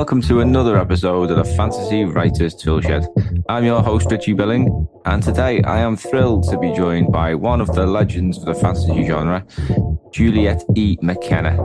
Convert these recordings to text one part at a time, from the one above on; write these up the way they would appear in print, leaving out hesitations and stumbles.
welcome to another episode of the Fantasy Writers Toolshed. I'm your host, Richie Billing, and today I am thrilled to be joined by one of the legends of the fantasy genre, Juliet E. McKenna.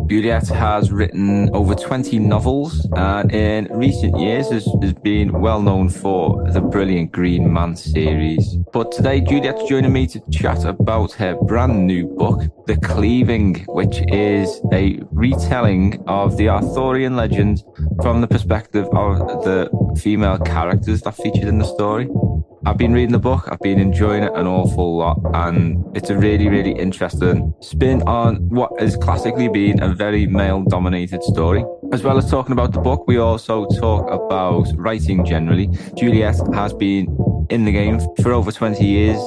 Juliet has written over 20 novels and in recent years has been well known for the brilliant Green Man series. But today Juliet's joining me to chat about her brand new book, The Cleaving, which is a retelling of the Arthurian legend from the perspective of the female characters that featured in the story. I've been reading the book, I've been enjoying it an awful lot, and it's a really, really interesting spin on what has classically been a very male-dominated story. As well as talking about the book, we also talk about writing generally. Juliet has been in the game for over 20 years.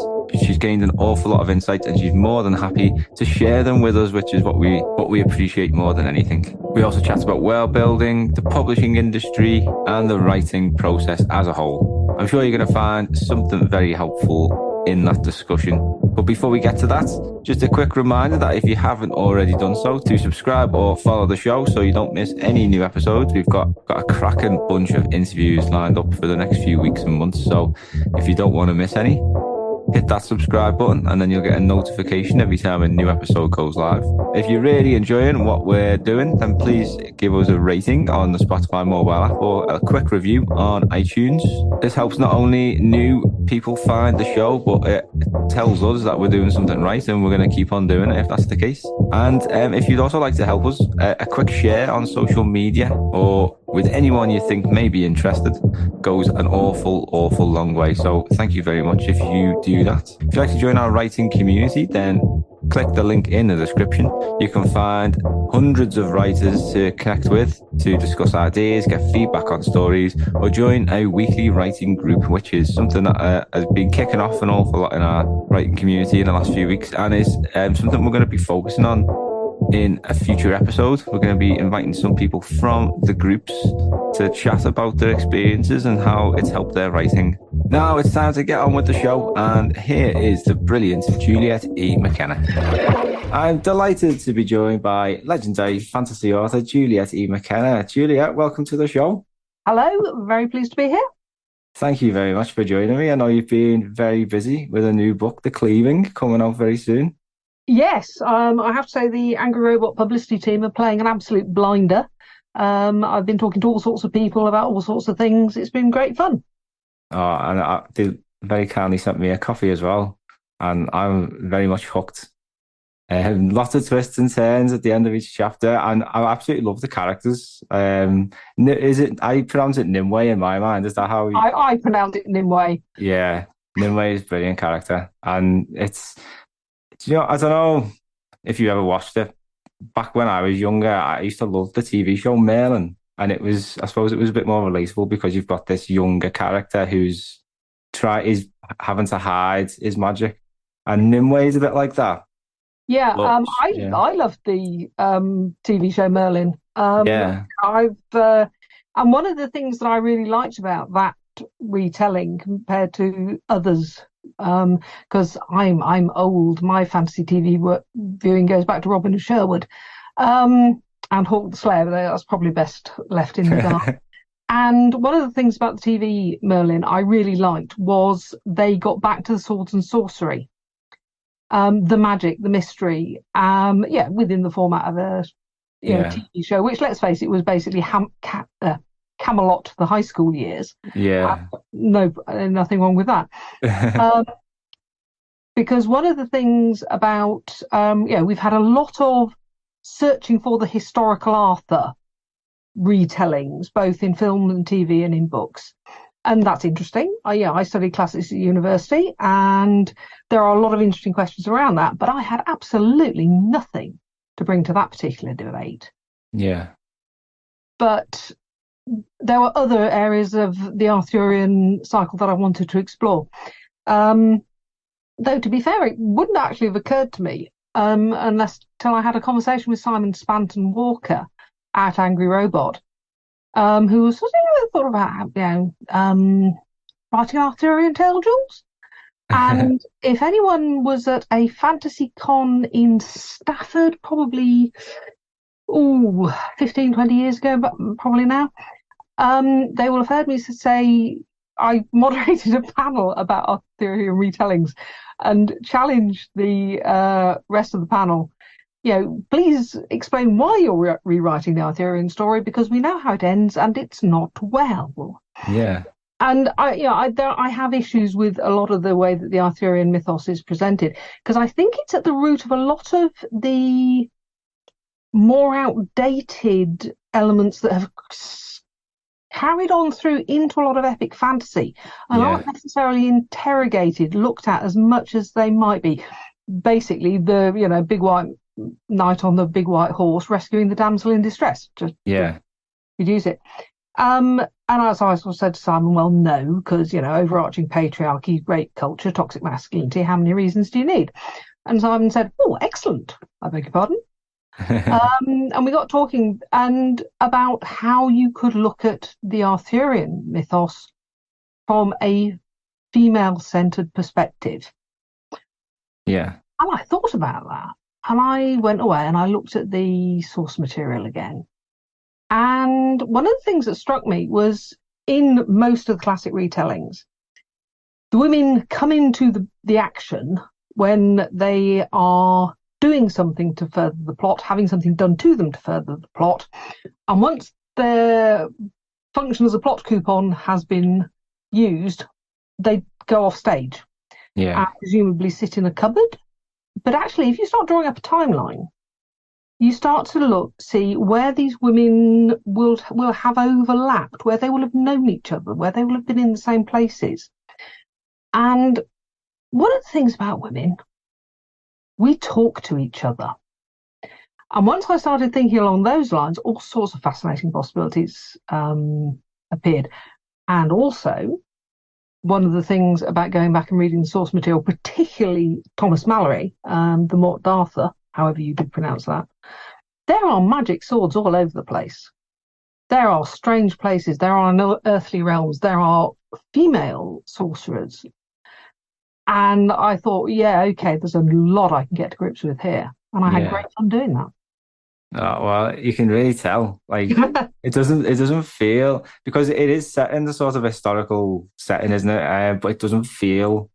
She's gained an awful lot of insights and she's more than happy to share them with us, which is what we appreciate more than anything. We also chat about world building, the publishing industry, and the writing process as a whole. I'm sure you're going to find something very helpful in that discussion. But before we get to that, just a quick reminder that if you haven't already done so, to subscribe or follow the show so you don't miss any new episodes. We've got a cracking bunch of interviews lined up for the next few weeks and months. So if you don't want to miss any, hit that subscribe button and then you'll get a notification every time a new episode goes live. If you're really enjoying what we're doing, then please give us a rating on the Spotify mobile app or a quick review on iTunes. This helps not only new people find the show, but it tells us that we're doing something right and we're going to keep on doing it if that's the case. And if you'd also like to help us, a quick share on social media or with anyone you think may be interested goes an awful long way. So thank you very much if you do that. If you'd like to join our writing community, then click the link in the description. You can find hundreds of writers to connect with, to discuss ideas, get feedback on stories, or join a weekly writing group, which is something that has been kicking off an awful lot in our writing community in the last few weeks, and is something we're going to be focusing on in a future episode. We're going to be inviting some people from the groups to chat about their experiences and how it's helped their writing. Now it's time to get on with the show, and here is the brilliant Juliet E. McKenna. I'm delighted to be joined by legendary fantasy author Juliet E. McKenna. Juliet, welcome to the show. Hello, very pleased to be here. Thank you very much for joining me. I know you've been very busy with a new book, The Cleaving, coming out very soon. Yes, I have to say the Angry Robot publicity team are playing an absolute blinder. I've been talking to all sorts of people about all sorts of things. It's been great fun. Oh, and they very kindly sent me a copy as well, and I'm very much hooked. Lots of twists and turns at the end of each chapter, and I absolutely love the characters. Is it? I pronounce it Nimue in my mind. Is that how I pronounce it Nimue? Yeah, Nimue is a brilliant character, and it's. I don't know if you ever watched it. Back when I was younger, I used to love the TV show Merlin. And I suppose it was a bit more relatable because you've got this younger character who's having to hide his magic. And Nimue is a bit like that. Yeah, I loved the TV show Merlin. Yeah. And one of the things that I really liked about that retelling compared to others, because I'm old, my fantasy TV viewing goes back to Robin of Sherwood. And Hawk the Slayer, but that's probably best left in the dark. And one of the things about the TV Merlin I really liked was they got back to the swords and sorcery, the magic, the mystery, within the format of a TV show, which, let's face it, was basically Camelot, the high school years. Yeah. Nothing wrong with that. Because one of the things about, we've had a lot of searching for the historical Arthur retellings, both in film and TV and in books. And that's interesting. I studied classics at university, and there are a lot of interesting questions around that, but I had absolutely nothing to bring to that particular debate. Yeah. But there were other areas of the Arthurian cycle that I wanted to explore. Though, to be fair, it wouldn't actually have occurred to me unless till I had a conversation with Simon Spanton Walker at Angry Robot, who was thought about writing an Arthurian tale, Jules. And if anyone was at a fantasy con in Stafford, probably 15, 20 years ago, but probably now. They will have heard me say I moderated a panel about Arthurian retellings and challenged the rest of the panel. Please explain why you're rewriting the Arthurian story, because we know how it ends and it's not well. Yeah. And I have issues with a lot of the way that the Arthurian mythos is presented, because I think it's at the root of a lot of the more outdated elements that have carried on through into a lot of epic fantasy and aren't necessarily interrogated, looked at as much as they might be. Basically, the big white knight on the big white horse rescuing the damsel in distress. Just reduce it. And as I sort of said to Simon, well, no, because overarching patriarchy, rape culture, toxic masculinity. How many reasons do you need? And Simon said, "Oh, excellent. I beg your pardon." And we got talking and about how you could look at the Arthurian mythos from a female-centered perspective. Yeah. And I thought about that. And I went away and I looked at the source material again. And one of the things that struck me was in most of the classic retellings, the women come into the action when they are doing something to further the plot, having something done to them to further the plot. And once their function as a plot coupon has been used, they go off stage. Yeah. And presumably sit in a cupboard. But actually, if you start drawing up a timeline, you start to see where these women will have overlapped, where they will have known each other, where they will have been in the same places. And one of the things about women, we talk to each other. And once I started thinking along those lines, all sorts of fascinating possibilities appeared. And also, one of the things about going back and reading the source material, particularly Thomas Mallory, the Morte d'Arthur, however you do pronounce that, there are magic swords all over the place. There are strange places. There are unearthly realms. There are female sorcerers. And I thought, there's a lot I can get to grips with here. And I had great fun doing that. Oh, well, you can really tell. Like it doesn't feel, because it is set in the sort of historical setting, isn't it? But it doesn't feel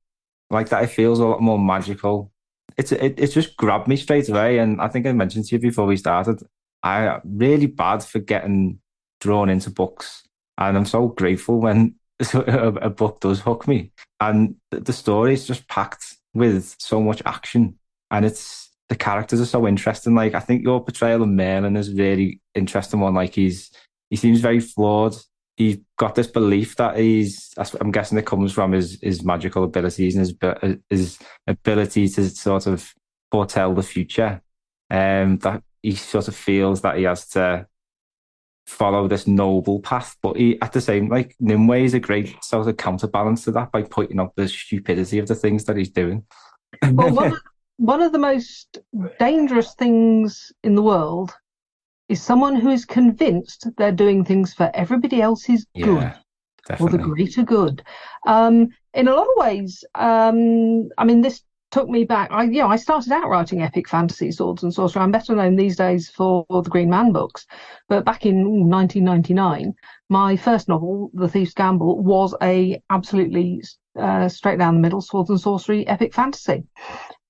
like that. It feels a lot more magical. It's just grabbed me straight away. And I think I mentioned to you before we started, I'm really bad for getting drawn into books, and I'm so grateful when a book does hook me. And the story is just packed with so much action, and the characters are so interesting. Like, I think your portrayal of Merlin is a really interesting one. Like, he seems very flawed. He's got this belief that I'm guessing it comes from his magical abilities and his ability to sort of foretell the future. That he sort of feels that he has to follow this noble path, but he, at the same, like, Nimue is a great sort of counterbalance to that by pointing out the stupidity of the things that he's doing. Well, one of the most dangerous things in the world is someone who is convinced they're doing things for everybody else's good, or the greater good. In a lot of ways, this took me back. I started out writing epic fantasy, swords and sorcery. I'm better known these days for the Green Man books. But back in 1999, my first novel, The Thief's Gamble, was a absolutely straight down the middle swords and sorcery epic fantasy.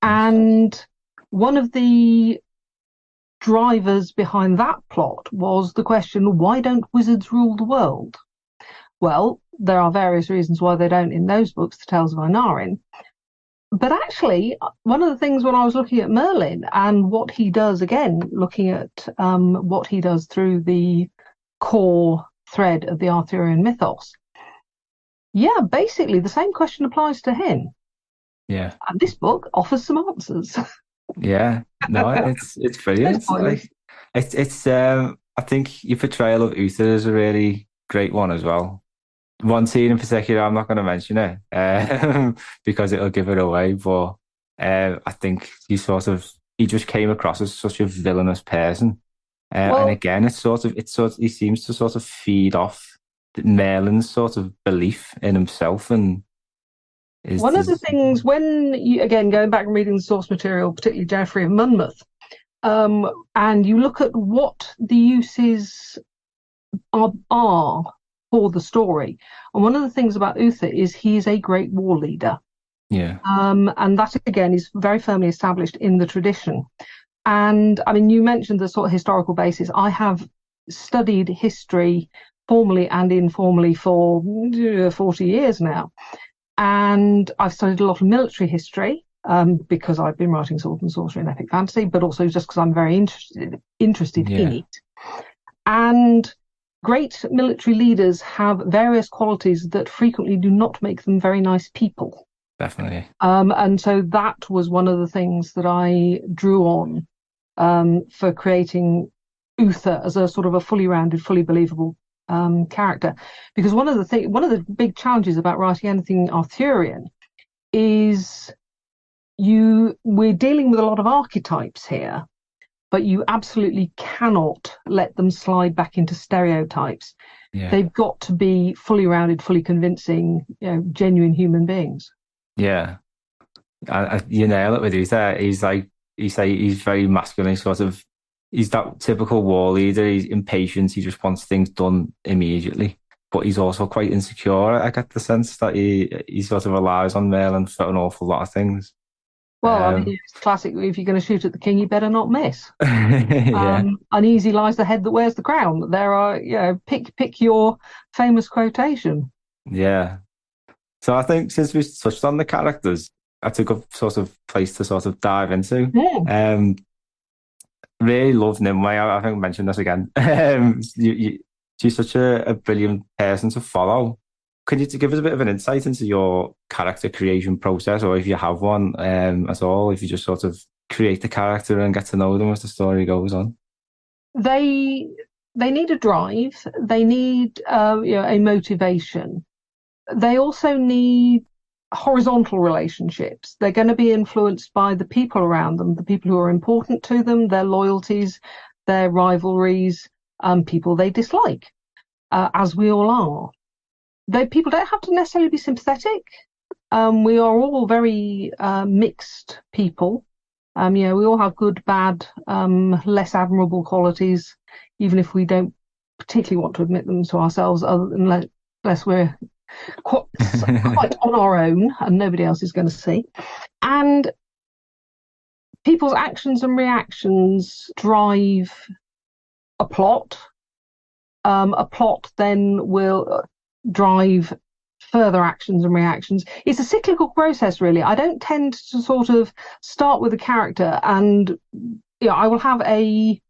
And one of the drivers behind that plot was the question, why don't wizards rule the world? Well, there are various reasons why they don't in those books, the Tales of Inarin. But actually, one of the things when I was looking at Merlin and what he does, again, looking at what he does through the core thread of the Arthurian mythos, basically the same question applies to him. Yeah. And this book offers some answers. Yeah. No, it's brilliant. I think your portrayal of Uther is a really great one as well. One scene in particular, I'm not going to mention it because it'll give it away. But I think he just came across as such a villainous person. And again, he seems to sort of feed off Merlin's sort of belief in himself. And one of the things, when you, again, going back and reading the source material, particularly Geoffrey of Monmouth, And you look at what the uses are for the story. And one of the things about Uther is he is a great war leader. Yeah. And that, again, is very firmly established in the tradition. And I mean, you mentioned the sort of historical basis. I have studied history formally and informally for 40 years now. And I've studied a lot of military history because I've been writing sword and sorcery and epic fantasy, but also just because I'm very interested in it. And great military leaders have various qualities that frequently do not make them very nice people. Definitely. And so that was one of the things that I drew on for creating Uther as a sort of a fully rounded, fully believable character. Because one of the big challenges about writing anything Arthurian is we're dealing with a lot of archetypes here, but you absolutely cannot let them slide back into stereotypes. Yeah. They've got to be fully rounded, fully convincing, genuine human beings. Yeah, you nail it with Uther. He's very masculine, sort of. He's that typical war leader. He's impatient. He just wants things done immediately. But he's also quite insecure. I get the sense that he sort of relies on Merlin for an awful lot of things. Well, I mean, it's classic. If you're going to shoot at the king, you better not miss. Yeah. Uneasy lies the head that wears the crown. There are, pick your famous quotation. Yeah. So I think since we've touched on the characters, that's a good sort of place to sort of dive into. Yeah. Really love Nimue. I think I mentioned this again. She's such a brilliant person to follow. Can you give us a bit of an insight into your character creation process, or if you have one at all, if you just sort of create the character and get to know them as the story goes on? They need a drive. They need a motivation. They also need horizontal relationships. They're going to be influenced by the people around them, the people who are important to them, their loyalties, their rivalries, people they dislike, as we all are. People don't have to necessarily be sympathetic. We are all very mixed people. We all have good, bad, less admirable qualities, even if we don't particularly want to admit them to ourselves, unless we're quite on our own and nobody else is going to see. And people's actions and reactions drive a plot. A plot then will drive further actions and reactions. It's a cyclical process, really. I don't tend to sort of start with a character and I will have a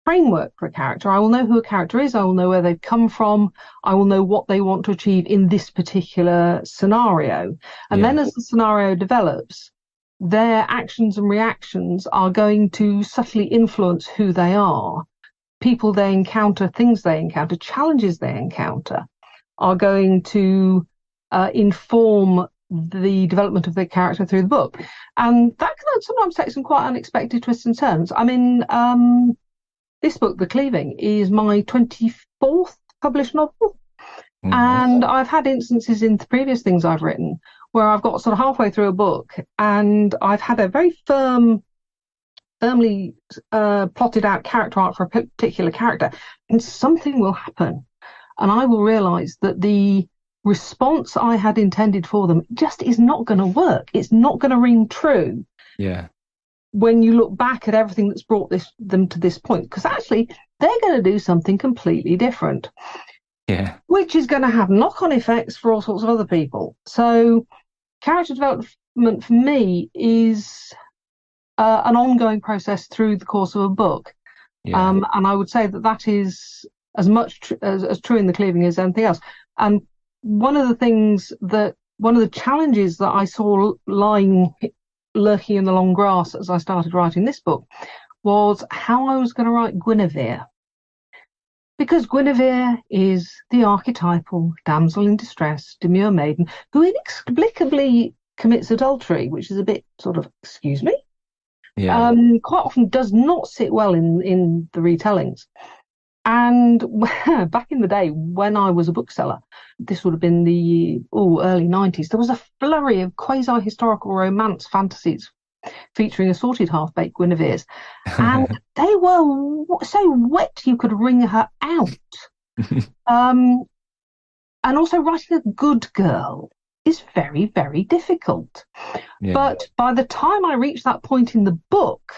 framework for a character. I will know who a character is. I will know where they've come from. I will know what they want to achieve in this particular scenario. And then as the scenario develops, their actions and reactions are going to subtly influence who they are. People they encounter, things they encounter, challenges they encounter are going to inform the development of their character through the book. And that can sometimes take some quite unexpected twists and turns. I mean, this book, The Cleaving, is my 24th published novel. Mm-hmm. And I've had instances in the previous things I've written where I've got sort of halfway through a book and I've had a very firmly plotted out character arc for a particular character, and something will happen. And I will realise that the response I had intended for them just is not going to work. It's not going to ring true. Yeah. When you look back at everything that's brought them to this point, because actually they're going to do something completely different. Yeah. Which is going to have knock-on effects for all sorts of other people. So character development for me is an ongoing process through the course of a book. Yeah. And I would say that is as much as true in The Cleaving as anything else. And one of the challenges that I saw lurking in the long grass as I started writing this book was how I was going to write Guinevere. Because Guinevere is the archetypal damsel in distress, demure maiden, who inexplicably commits adultery, which is a bit sort of, excuse me? Yeah. Quite often does not sit well in the retellings. And back in the day when I was a bookseller, this would have been the early 90s, there was a flurry of quasi-historical romance fantasies featuring assorted half-baked Guinevere's. And they were so wet you could wring her out. And also writing a good girl is very, very difficult. Yeah. But by the time I reached that point in the book,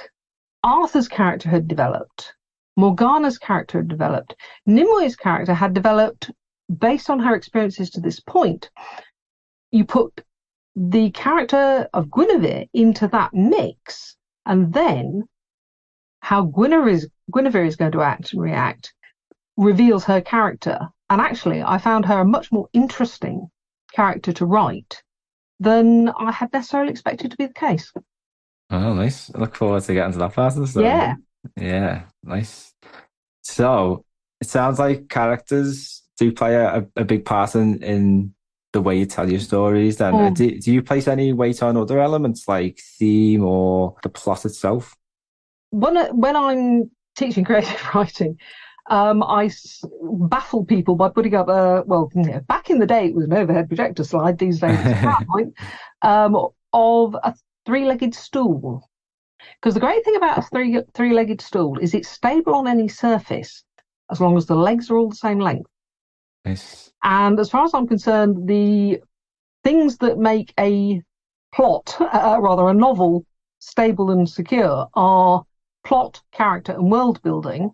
Arthur's character had developed, Morgana's character had developed, Nimue character had developed based on her experiences to this point. You put the character of Guinevere into that mix, and then how Guinevere is going to act and react reveals her character. And actually, I found her a much more interesting character to write than I had necessarily expected to be the case. Oh, nice. I look forward to getting to that part of the story. Yeah. Yeah, nice. So it sounds like characters do play a big part in the way you tell your stories. Then do you place any weight on other elements like theme or the plot itself? When I'm teaching creative writing, I baffle people by putting up back in the day it was an overhead projector slide, these days it's a PowerPoint, of a three-legged stool. Because the great thing about a three-legged stool is it's stable on any surface as long as the legs are all the same length. Nice. And as far as I'm concerned, the things that make a plot, a novel, stable and secure are plot, character and world building,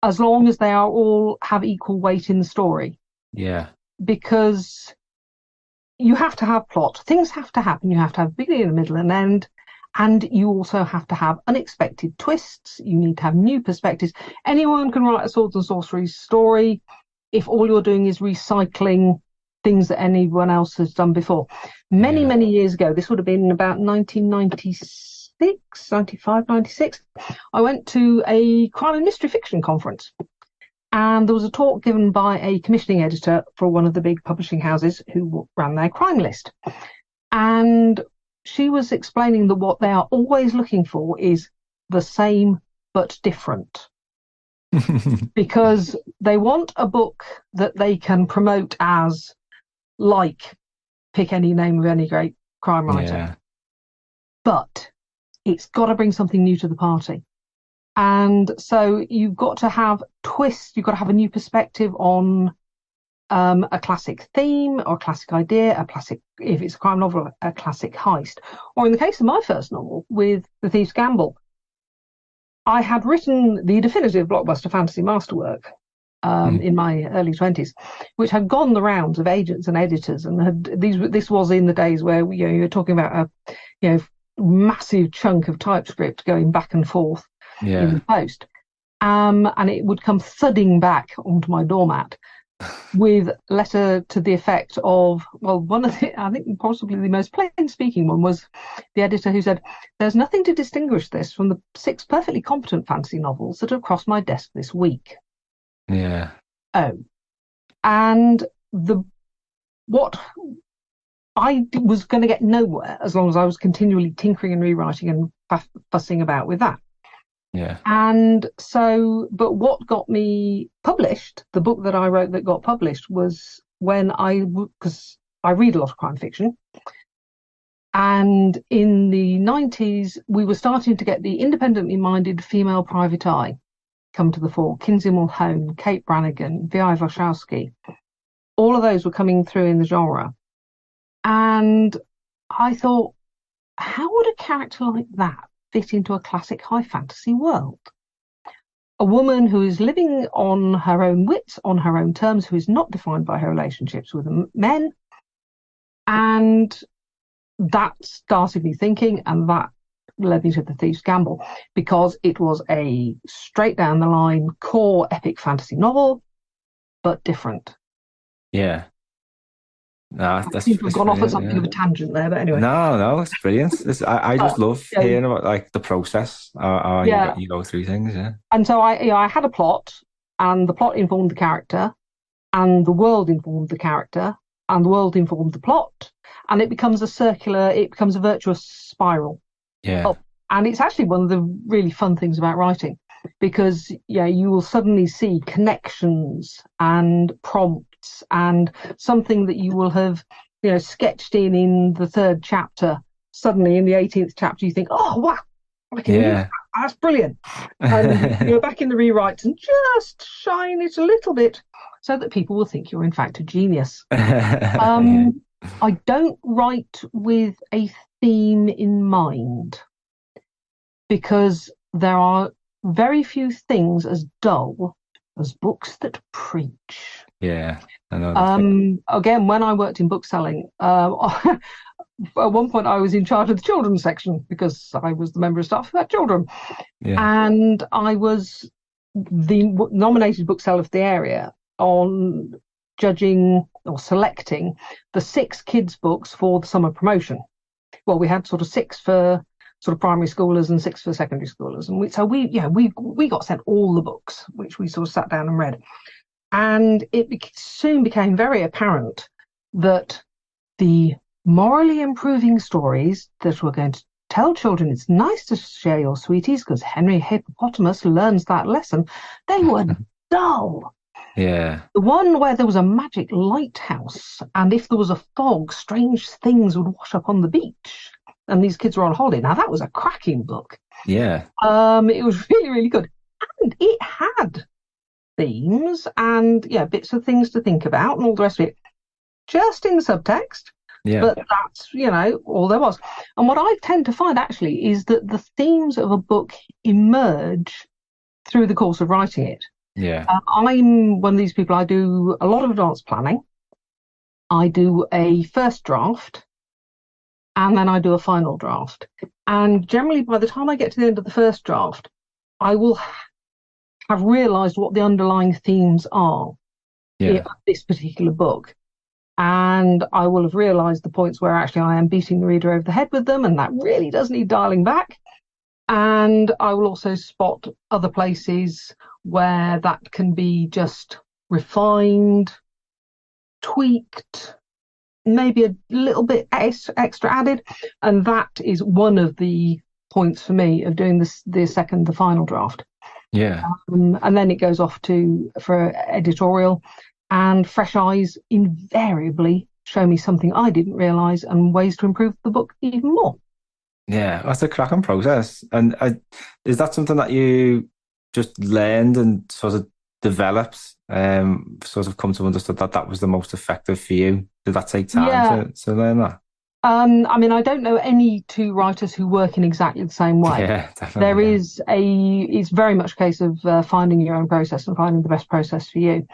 as long as they are all have equal weight in the story. Yeah. Because you have to have plot. Things have to happen. You have to have beginning, a middle and end. And you also have to have unexpected twists. You need to have new perspectives. Anyone can write a swords and sorcery story if all you're doing is recycling things that anyone else has done before. Many years ago, this would have been about 1996, 95, 96, I went to a crime and mystery fiction conference. And there was a talk given by a commissioning editor for one of the big publishing houses who ran their crime list. And she was explaining that what they are always looking for is the same but different. Because they want a book that they can promote as, like, pick any name of any great crime writer. Yeah. But it's got to bring something new to the party. And so you've got to have twists, you've got to have a new perspective on a classic theme or a classic idea, if it's a crime novel, a classic heist. Or in the case of my first novel with The Thief's Gamble, I had written the definitive blockbuster fantasy masterwork in my early 20s, which had gone the rounds of agents and editors, and this was in the days where you're talking about a massive chunk of TypeScript going back and forth in the post, and it would come thudding back onto my doormat with a letter to the effect of, one of the, I think possibly the most plain speaking one was the editor who said, "There's nothing to distinguish this from the 6 perfectly competent fantasy novels that have crossed my desk this week." Yeah. Oh, and what I was going to get nowhere as long as I was continually tinkering and rewriting and fussing about with that. Yeah. And so, but what got me published, the book that I wrote that got published, was when because I read a lot of crime fiction. And in the 90s, we were starting to get the independently minded female private eye come to the fore. Kinsey Mulhone, Kate Brannigan, V.I. Wachowski. All of those were coming through in the genre. And I thought, how would a character like that fit into a classic high fantasy world? A woman who is living on her own wits, on her own terms, who is not defined by her relationships with men. And that started me thinking, and that led me to The Thief's Gamble, because it was a straight down the line core epic fantasy novel, but different. Yeah. No, I seem to have gone off at something of a tangent there, but anyway. No, it's brilliant. I just love hearing about like the process, how you go through things. Yeah. And so I had a plot, and the plot informed the character, and the world informed the character, and the world informed the plot, and it becomes a virtuous spiral. Yeah. And it's actually one of the really fun things about writing, because you will suddenly see connections and prompts and something that you will have sketched in the 3rd chapter suddenly in the 18th chapter you think, oh wow, I can use that. That's brilliant. And you go back in the rewrites and just shine it a little bit so that people will think you're in fact a genius. I don't write with a theme in mind because there are very few things as dull as books that preach. Yeah, I know. Again, when I worked in bookselling, at one point I was in charge of the children's section because I was the member of staff who had children. And I was the nominated bookseller of the area on judging or selecting the 6 kids' books for the summer promotion. Well, we had sort of 6 for sort of primary schoolers and 6 for secondary schoolers. And we got sent all the books, which we sort of sat down and read. And it soon became very apparent that the morally improving stories that were going to tell children it's nice to share your sweeties because Henry Hippopotamus learns that lesson, they were dull. Yeah. The one where there was a magic lighthouse, and if there was a fog, strange things would wash up on the beach, and these kids were on holiday. Now, that was a cracking book. Yeah. It was really, really good. And it had themes and, bits of things to think about and all the rest of it, just in the subtext. Yeah. But that's, all there was. And what I tend to find, actually, is that the themes of a book emerge through the course of writing it. Yeah. I'm one of these people. I do a lot of advanced planning. I do a first draft, and then I do a final draft. And generally, by the time I get to the end of the first draft, I will have realised what the underlying themes are of this particular book. And I will have realised the points where actually I am beating the reader over the head with them, and that really does need dialing back. And I will also spot other places where that can be just refined, tweaked, maybe a little bit extra added. And that is one of the points for me of doing the final draft. Yeah. And then it goes off for editorial, and fresh eyes invariably show me something I didn't realise and ways to improve the book even more. Yeah, that's a cracking process. And is that something that you just learned and sort of developed, sort of come to understand that was the most effective for you? Did that take time to learn that? I don't know any 2 writers who work in exactly the same way. Yeah, definitely. It's very much a case of finding your own process and finding the best process for you.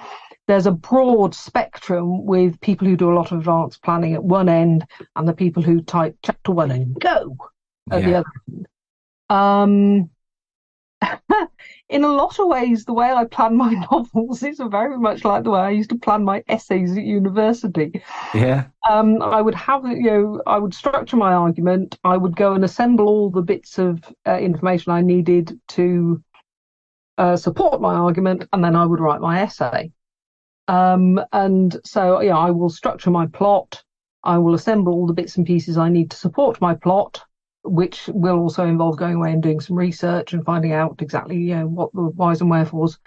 There's a broad spectrum with people who do a lot of advanced planning at one end and the people who type chapter 1 and go at the other end. In a lot of ways, the way I plan my novels is very much like the way I used to plan my essays at university. Yeah. I would have, I would structure my argument. I would go and assemble all the bits of information I needed to support my argument, and then I would write my essay. And so, I will structure my plot. I will assemble all the bits and pieces I need to support my plot, which will also involve going away and doing some research and finding out exactly, what the whys and wherefores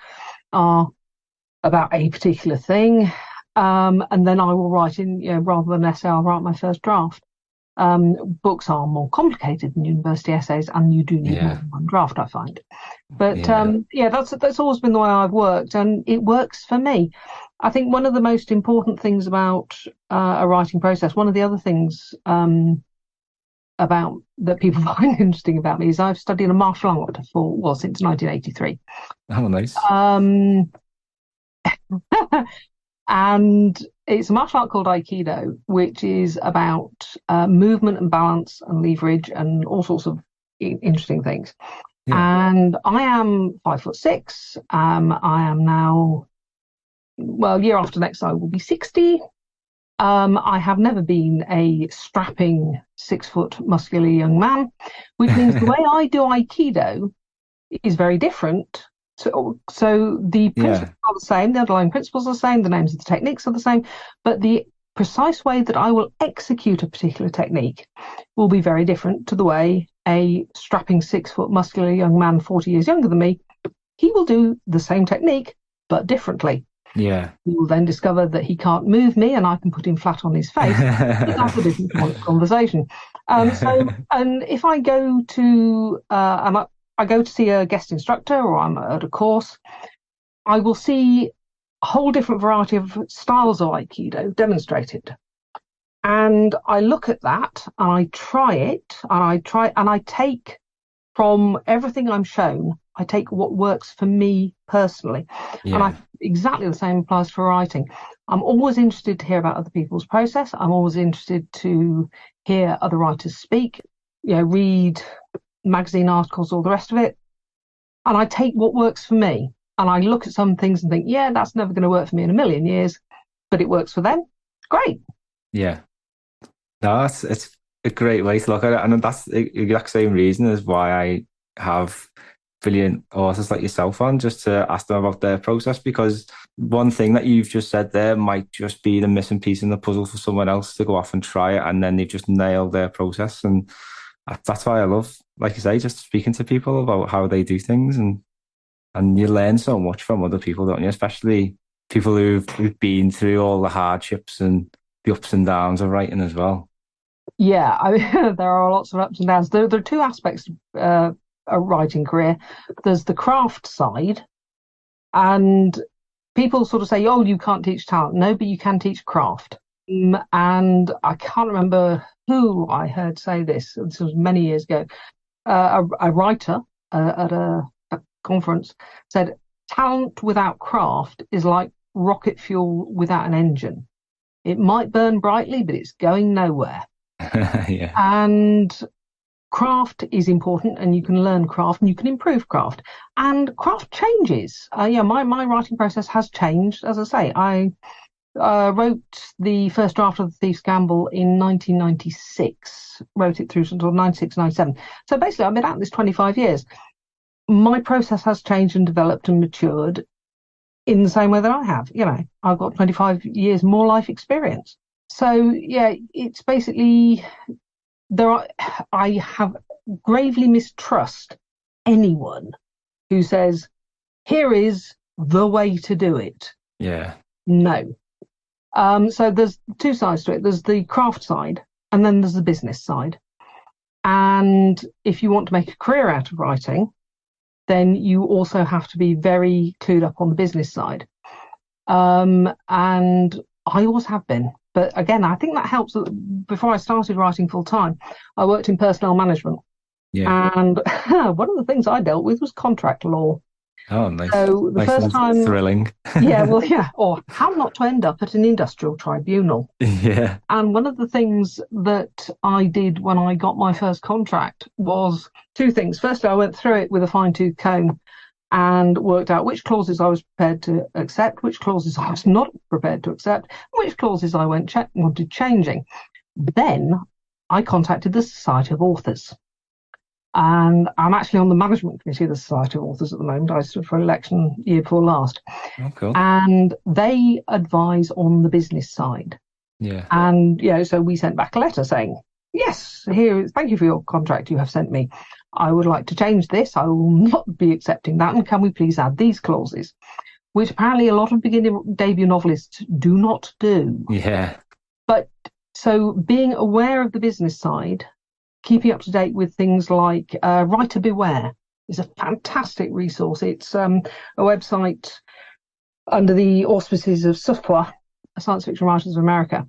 are about a particular thing. And then I will write rather than an essay, I'll write my first draft. Books are more complicated than university essays, and you do need more than one draft, I find. But that's always been the way I've worked, and it works for me. I think one of the most important things about a writing process, one of the other things about that people find interesting about me, is I've studied a martial art since 1983. Oh, nice. And it's a martial art called Aikido, which is about movement and balance and leverage and all sorts of interesting things. Yeah. And I am 5'6". I am now, year after next I will be 60. I have never been a strapping 6-foot muscular young man, which means the way I do Aikido is very different. So the principles are the same, the underlying principles are the same, the names of the techniques are the same, but the precise way that I will execute a particular technique will be very different to the way a strapping 6-foot muscular young man 40 years younger than me, he will do the same technique, but differently. Yeah. He will then discover that he can't move me and I can put him flat on his face. But that's a different conversation. And if I go to I go to see a guest instructor or I'm at a course, I will see a whole different variety of styles of Aikido demonstrated. And I look at that and I try it and I take from everything I'm shown, I take what works for me personally. Yeah. And exactly the same applies for writing. I'm always interested to hear about other people's process. I'm always interested to hear other writers speak, read magazine articles, all the rest of it. And I take what works for me. And I look at some things and think, yeah, that's never going to work for me in a million years, but it works for them. Great. Yeah. No, it's a great way to look at it. And that's the exact same reason as why I have brilliant authors like yourself on, just to ask them about their process, because one thing that you've just said there might just be the missing piece in the puzzle for someone else to go off and try it, and then they've just nailed their process. And that's why I love, like you say, just speaking to people about how they do things, and you learn so much from other people, don't you? Especially people who've been through all the hardships and the ups and downs of writing as well. Yeah, I mean, there are lots of ups and downs. There are two aspects of a writing career. There's the craft side, and people sort of say, oh, you can't teach talent. No, but you can teach craft. And I can't remember who I heard say this. This was many years ago. A writer at a conference said, talent without craft is like rocket fuel without an engine. It might burn brightly, but it's going nowhere. Yeah. And craft is important, and you can learn craft and you can improve craft, and craft changes. My writing process has changed. As I say, I wrote the first draft of The Thief's Gamble in 1996, wrote it through until 96, 97. So basically I've been at this 25 years. My process has changed and developed and matured in the same way that I have. I've got 25 years more life experience. So yeah, it's basically I have gravely mistrust anyone who says, here is the way to do it. Yeah. No. So there's two sides to it. There's the craft side, and then there's the business side. And if you want to make a career out of writing, then you also have to be very clued up on the business side. And I always have been. But again, I think that helps. Before I started writing full time, I worked in personnel management. Yeah. And one of the things I dealt with was contract law. Oh, nice. So the first time, thrilling. or how not to end up at an industrial tribunal. Yeah. And one of the things that I did when I got my first contract was two things. Firstly, I went through it with a fine-tooth comb and worked out which clauses I was prepared to accept, which clauses I was not prepared to accept, and which clauses I wanted changing. Then I contacted the Society of Authors. And I'm actually on the management committee of the Society of Authors at the moment. I stood for election year before last. Oh, cool. And they advise on the business side. Yeah. And, so we sent back a letter saying, yes, thank you for your contract you have sent me. I would like to change this. I will not be accepting that. And can we please add these clauses? Which apparently a lot of beginning debut novelists do not do. Yeah. But so being aware of the business side, keeping up to date with things like Writer Beware is a fantastic resource. It's a website under the auspices of SUFWA, Science Fiction Writers of America.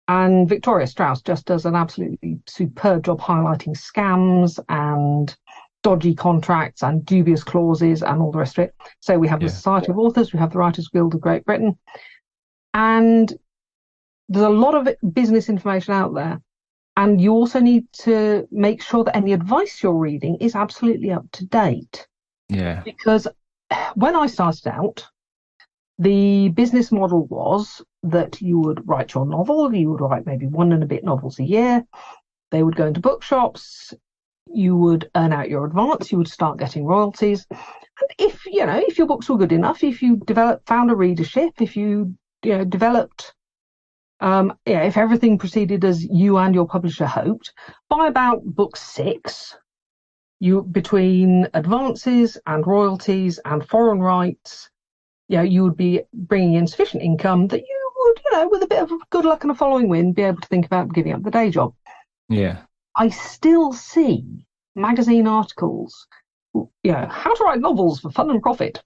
And Victoria Strauss just does an absolutely superb job highlighting scams and dodgy contracts and dubious clauses and all the rest of it. So we have the Society of Authors, we have the Writers Guild of Great Britain. And there's a lot of business information out there. And you also need to make sure that any advice you're reading is absolutely up to date. Yeah. Because when I started out, the business model was that you would write your novel, you would write maybe 1 and a bit novels a year. They would go into bookshops, you would earn out your advance, you would start getting royalties. And if your books were good enough, if you found a readership, if you developed if everything proceeded as you and your publisher hoped, by about book 6, between advances and royalties and foreign rights, you would be bringing in sufficient income that you would, with a bit of good luck and a following wind, be able to think about giving up the day job. Yeah. I still see magazine articles, how to write novels for fun and profit.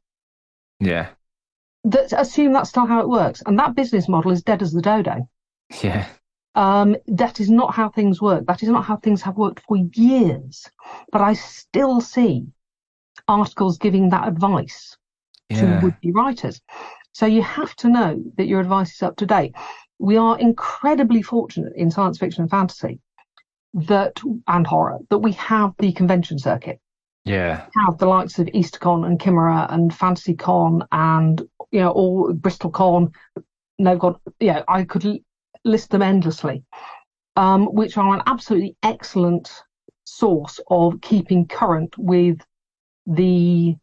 Yeah. That assume that's still how it works. And that business model is dead as the dodo. Yeah. That is not how things work. That is not how things have worked for years. But I still see articles giving that advice to would-be writers. So you have to know that your advice is up to date. We are incredibly fortunate in science fiction and fantasy and horror that we have the convention circuit. Yeah. We have the likes of EasterCon and Chimera and FantasyCon and all BristolCon. No, God, I could list them endlessly, which are an absolutely excellent source of keeping current with the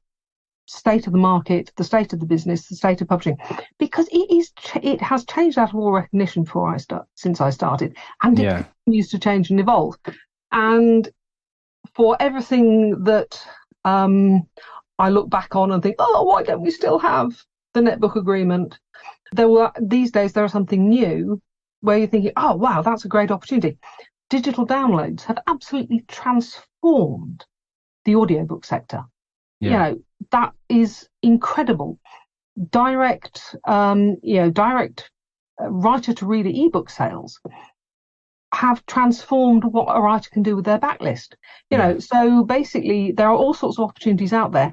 state of the market, the state of the business, the state of publishing, because it has changed out of all recognition since I started, and it continues to change and evolve. And for everything that I look back on and think, oh, why don't we still have the netbook agreement? These days there is something new where you're thinking, oh wow, that's a great opportunity. Digital downloads have absolutely transformed the audiobook sector. That is incredible. Direct writer to reader ebook sales have transformed what a writer can do with their backlist. So basically there are all sorts of opportunities out there,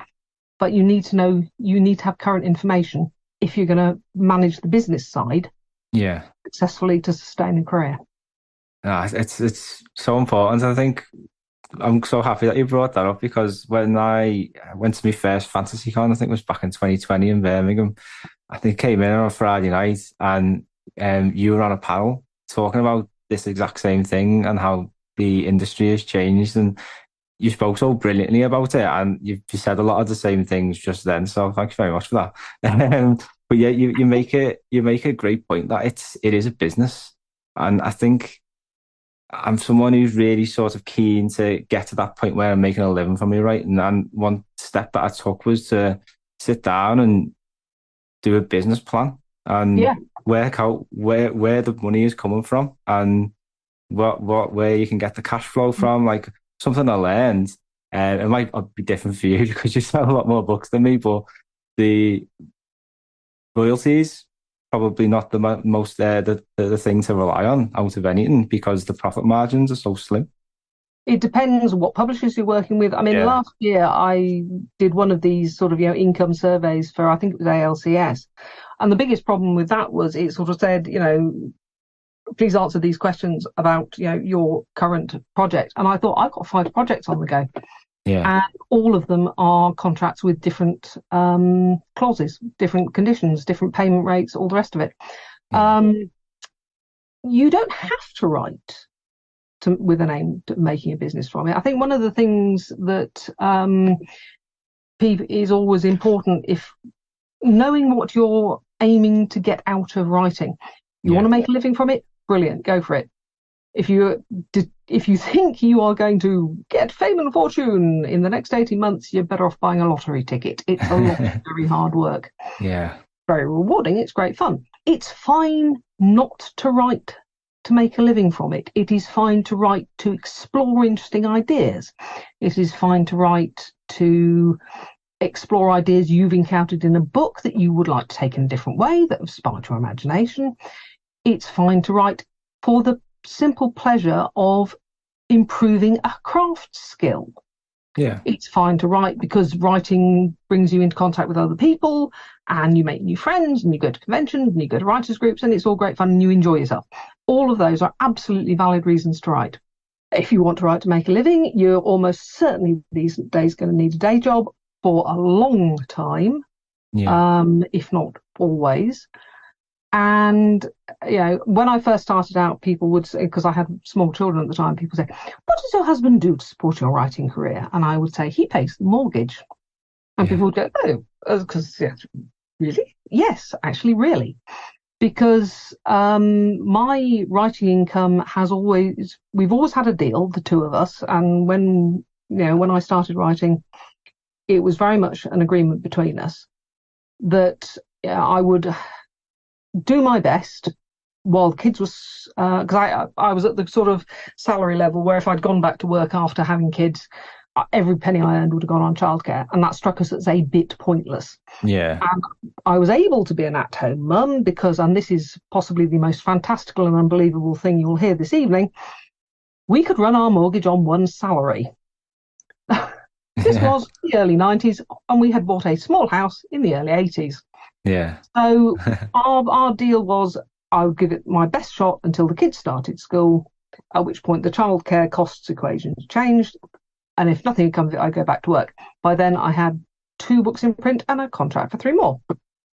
but you need to have current information if you're going to manage the business side successfully to sustain a career. It's so important. I think I'm so happy that you brought that up, because when I went to my first FantasyCon, I think it was back in 2020 in Birmingham, I think I came in on a Friday night and you were on a panel talking about this exact same thing and how the industry has changed, and you spoke so brilliantly about it, and you said a lot of the same things just then. So thank you very much for that. But yeah, you make a great point that it is a business, and I think I'm someone who's really sort of keen to get to that point where I'm making a living from me writing. And one step that I took was to sit down and do a business plan and work out where the money is coming from and where you can get the cash flow from. Like, something I learned, and it might be different for you because you sell a lot more books than me, but the royalties probably not the most the thing to rely on out of anything, because the profit margins are so slim. It depends what publishers you're working with. I mean, last year I did one of these sort of income surveys for, I think it was ALCS, and the biggest problem with that was it sort of said, please answer these questions about your current project. And I thought, I've got 5 projects on the go. And all of them are contracts with different clauses, different conditions, different payment rates, all the rest of it. You don't have to write with an aim to making a business from it. I think one of the things that is always important, if knowing what you're aiming to get out of writing, you want to make a living from it, brilliant, go for it. If you think you are going to get fame and fortune in the next 18 months, you're better off buying a lottery ticket. It's a lot of very hard work. Very rewarding. It's great fun. It's fine not to write to make a living from it. It is fine to write to explore interesting ideas. It is fine to write to explore ideas you've encountered in a book that you would like to take in a different way, that have sparked your imagination. It's fine to write for the simple pleasure of improving a craft skill. It's fine to write because writing brings you into contact with other people, and you make new friends, and you go to conventions, and you go to writers groups, and it's all great fun, and you enjoy yourself. All of those are absolutely valid reasons to write. If you want to write to make a living, you're almost certainly these days going to need a day job for a long time, if not always. And, when I first started out, people would say, because I had small children at the time, people say, what does your husband do to support your writing career? And I would say, he pays the mortgage. And people would go, oh, because, really? Yes, actually, really. Because my writing income we've always had a deal, the two of us. And when I started writing, it was very much an agreement between us that I would do my best while kids was, because I was at the sort of salary level where if I'd gone back to work after having kids, every penny I earned would have gone on childcare, and that struck us as a bit pointless. Yeah. And I was able to be an at-home mum because, and this is possibly the most fantastical and unbelievable thing you'll hear this evening, we could run our mortgage on one salary. This was the early 90s, and we had bought a small house in the early 80s. Yeah. So our deal was I would give it my best shot until the kids started school, at which point the childcare costs equation changed. And if nothing comes of it, I go back to work. By then, I had 2 books in print and a contract for 3 more.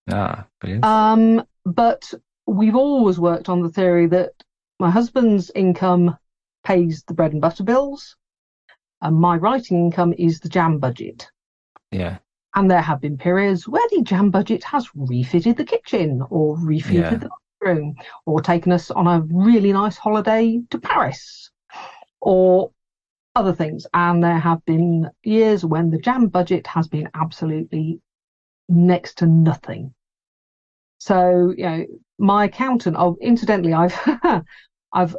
Brilliant. But we've always worked on the theory that my husband's income pays the bread and butter bills, and my writing income is the jam budget. Yeah. And there have been periods where the jam budget has refitted the kitchen or refitted the bathroom or taken us on a really nice holiday to Paris or other things. And there have been years when the jam budget has been absolutely next to nothing. So, my accountant, incidentally, I've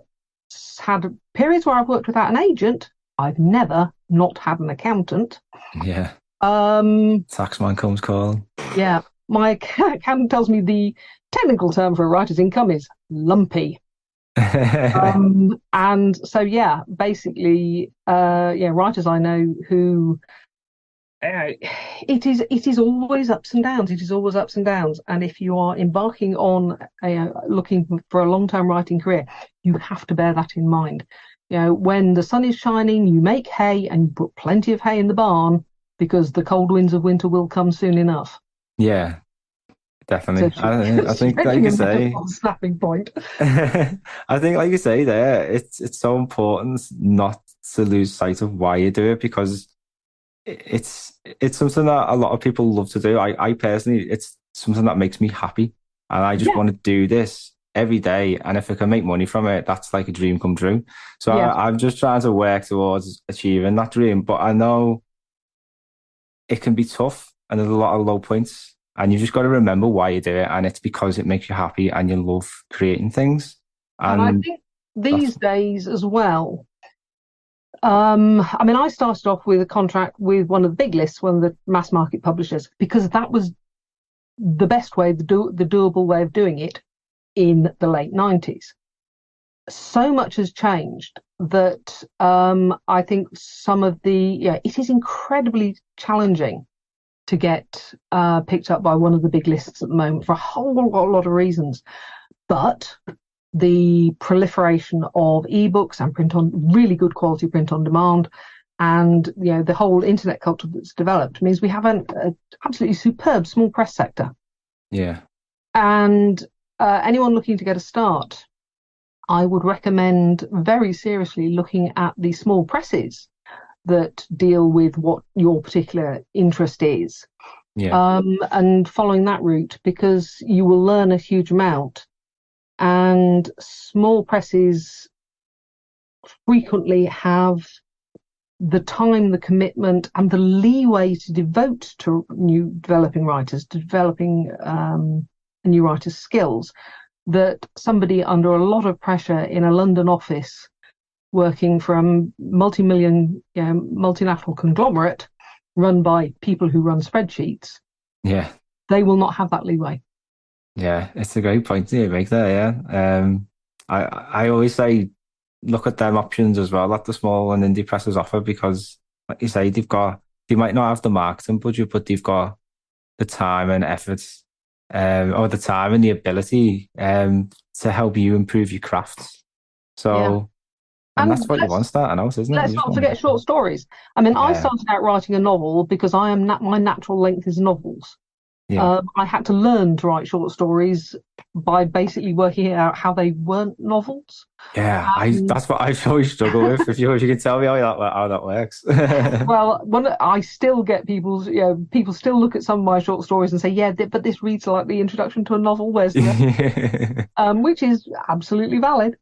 had periods where I've worked without an agent. I've never not had an accountant. Yeah. Taxman comes calling. Yeah. My accountant tells me the technical term for a writer's income is lumpy. And so, basically, writers I know who it is always ups and downs. It is always ups and downs. And if you are embarking on looking for a long-term writing career, you have to bear that in mind. When the sun is shining, you make hay and you put plenty of hay in the barn because the cold winds of winter will come soon enough. Yeah, definitely. So I think like you say, snapping point. I think, like you say there, it's so important not to lose sight of why you do it, because it's something that a lot of people love to do. I personally, it's something that makes me happy, and I just want to do this every day. And if I can make money from it, that's like a dream come true. So I'm just trying to work towards achieving that dream. But I know it can be tough, and there's a lot of low points. And you just got to remember why you do it, and it's because it makes you happy and you love creating things. And I think these days as well, I started off with a contract with one of the big lists, one of the mass market publishers, because that was the best way, the doable way of doing it in the late 90s. So much has changed that I think some of it is incredibly challenging to get picked up by one of the big lists at the moment for a whole lot of reasons. But the proliferation of ebooks and really good quality print on demand, and the whole internet culture that's developed means we have an absolutely superb small press sector. Yeah. And anyone looking to get a start, I would recommend very seriously looking at the small presses that deal with what your particular interest is, and following that route, because you will learn a huge amount. And small presses frequently have the time, the commitment, and the leeway to devote to developing writers, to developing a new writer's skills, that somebody under a lot of pressure in a London office working for a multi-million multinational conglomerate run by people who run spreadsheets, they will not have that leeway. Yeah, it's a great point you make there. I always say look at them options as well that the small and indie presses offer, because like you say, they might not have the marketing budget, but they've got the time and efforts, or the time and the ability to help you improve your crafts. So and that's what you want starting out, isn't it? Let's not forget short stories. I started out writing a novel because my natural length is novels. I had to learn to write short stories by basically working out how they weren't novels. That's what I've always struggled with. If you can tell me how that works. Well, when I still get people still look at some of my short stories and say, but this reads like the introduction to a novel. Where's the which is absolutely valid.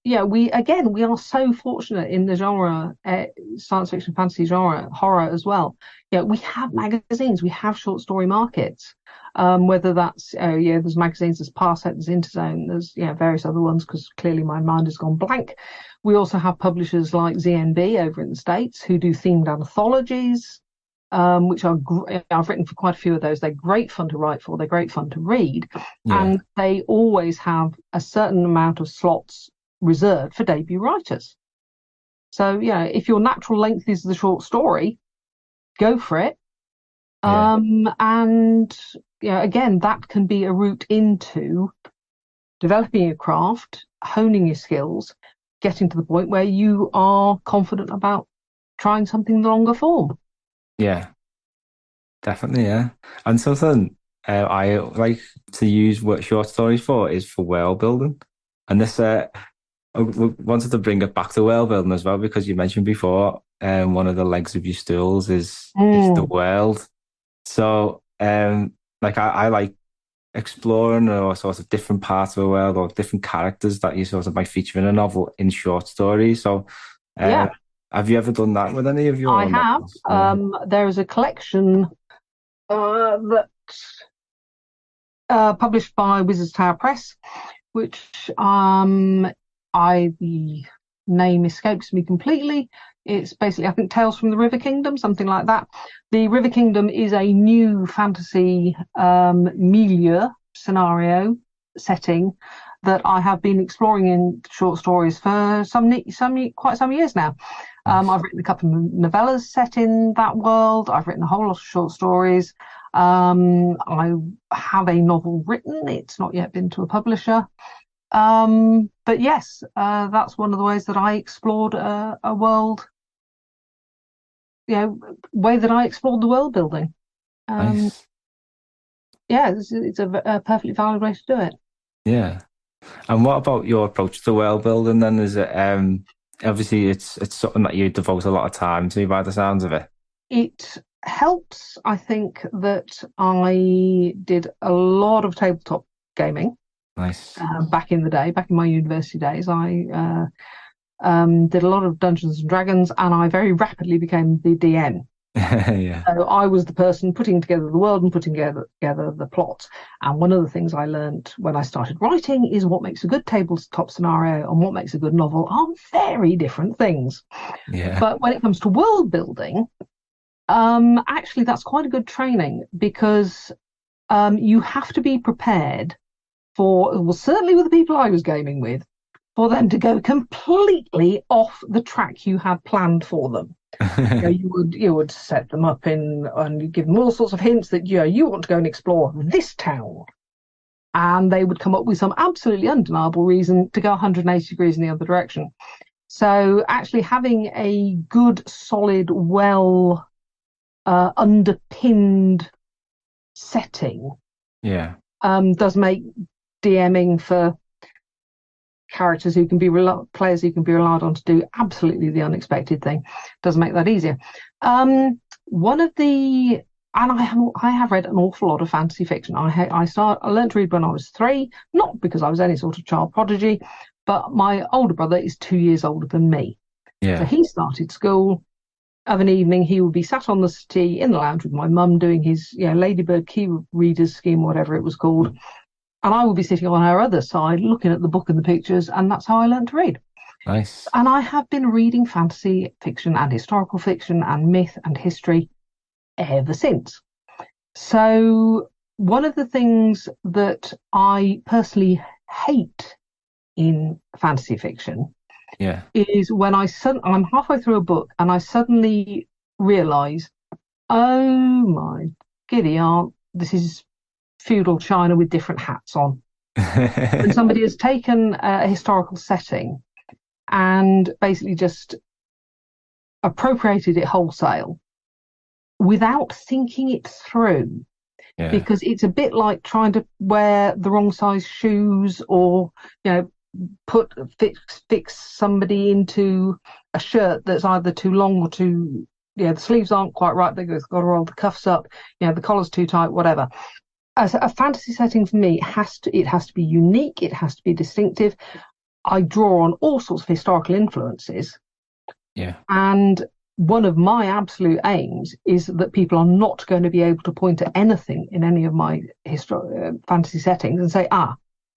we are so fortunate in the genre, science fiction, fantasy genre, horror as well. We have magazines, we have short story markets. Whether that's there's magazines, there's Parsec, there's Interzone, there's various other ones, because clearly my mind has gone blank. We also have publishers like ZNB over in the States who do themed anthologies, which are I've written for quite a few of those. They're great fun to write for, they're great fun to read, and they always have a certain amount of slots reserved for debut writers. So if your natural length is the short story, go for it. And again, that can be a route into developing your craft, honing your skills, getting to the point where you are confident about trying something longer form. Yeah, definitely. Yeah. And something I like to use what short stories for is for world building. And this I wanted to bring it back to world building as well, because you mentioned before, one of the legs of your stools is the world. So, I like exploring or sort of different parts of the world or different characters that you sort of might feature in a novel in short stories. So, have you ever done that with any of your novels? I have. There is a collection that published by Wizards Tower Press, which the name escapes me completely. It's basically, I think, Tales from the River Kingdom, something like that. The River Kingdom is a new fantasy milieu scenario setting that I have been exploring in short stories for quite some years now. I've written a couple of novellas set in that world. I've written a whole lot of short stories. I have a novel written. It's not yet been to a publisher. But yes, that's one of the ways that I explored a world, way that I explored the world building. Nice. Yeah, it's a perfectly valid way to do it. Yeah. And what about your approach to world building then? Is it obviously it's something that you devote a lot of time to by the sounds of it? It helps, I think, that I did a lot of tabletop gaming. Nice. Back in the day, back in my university days, I did a lot of Dungeons and Dragons, and I very rapidly became the DM. Yeah. So I was the person putting together the world and putting together the plot. And one of the things I learned when I started writing is what makes a good tabletop scenario and what makes a good novel are very different things. Yeah. But when it comes to world building, actually that's quite a good training, because you have to be prepared for, well, certainly with the people I was gaming with, for them to go completely off the track you had planned for them. You would set them up and you give them all sorts of hints that you want to go and explore this town, and they would come up with some absolutely undeniable reason to go 180 degrees in the other direction. So actually having a good, solid, well underpinned setting does make DMing for characters who can be players who can be relied on to do absolutely the unexpected thing does make that easier. One of the, and I have read an awful lot of fantasy fiction. I learned to read when I was 3, not because I was any sort of child prodigy, but my older brother is 2 years older than me. So he started school. Of an evening, he would be sat on the settee in the lounge with my mum doing his Ladybird Key Readers scheme, whatever it was called. And I would be sitting on her other side looking at the book and the pictures, and that's how I learned to read. Nice. And I have been reading fantasy fiction and historical fiction and myth and history ever since. So one of the things that I personally hate in fantasy fiction is when I'm halfway through a book and I suddenly realise, oh my giddy aunt, this is feudal China with different hats on. And somebody has taken a historical setting and basically just appropriated it wholesale without thinking it through. Because it's a bit like trying to wear the wrong size shoes, or fix somebody into a shirt that's either too long or too the sleeves aren't quite right, they've got to roll the cuffs up, the collar's too tight, whatever. As a fantasy setting, for me, it has to be unique, it has to be distinctive. I draw on all sorts of historical influences. Yeah. And one of my absolute aims is that people are not going to be able to point to anything in any of my fantasy settings and say,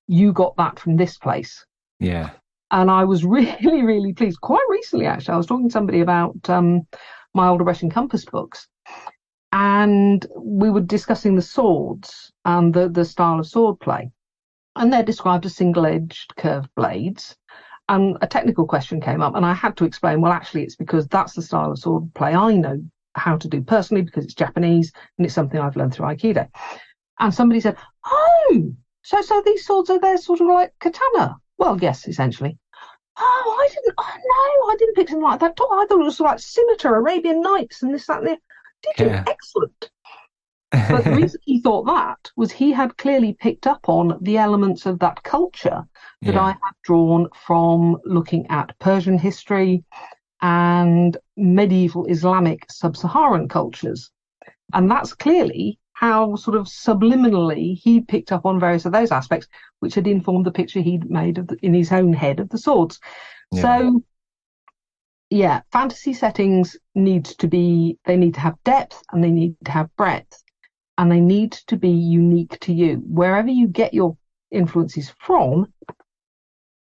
you got that from this place. Yeah. And I was really, really pleased. Quite recently, actually, I was talking to somebody about my Older Russian Compass books, and we were discussing the swords and the style of sword play. And they're described as single-edged curved blades. And a technical question came up, and I had to explain, well, actually, it's because that's the style of sword play I know how to do personally, because it's Japanese, and it's something I've learned through Aikido. And somebody said, so these swords are there sort of like katana? Well, yes, essentially. I didn't pick something like that at all. I thought it was like scimitar, Arabian Nights, and this, that, and the. Did you? Excellent. But the reason he thought that was he had clearly picked up on the elements of that culture that I had drawn from looking at Persian history and medieval Islamic sub-Saharan cultures. And that's clearly how sort of subliminally he picked up on various of those aspects, which had informed the picture he'd made in his own head of the swords. Yeah. So, yeah, fantasy settings need to have depth and they need to have breadth. And they need to be unique to you. Wherever you get your influences from,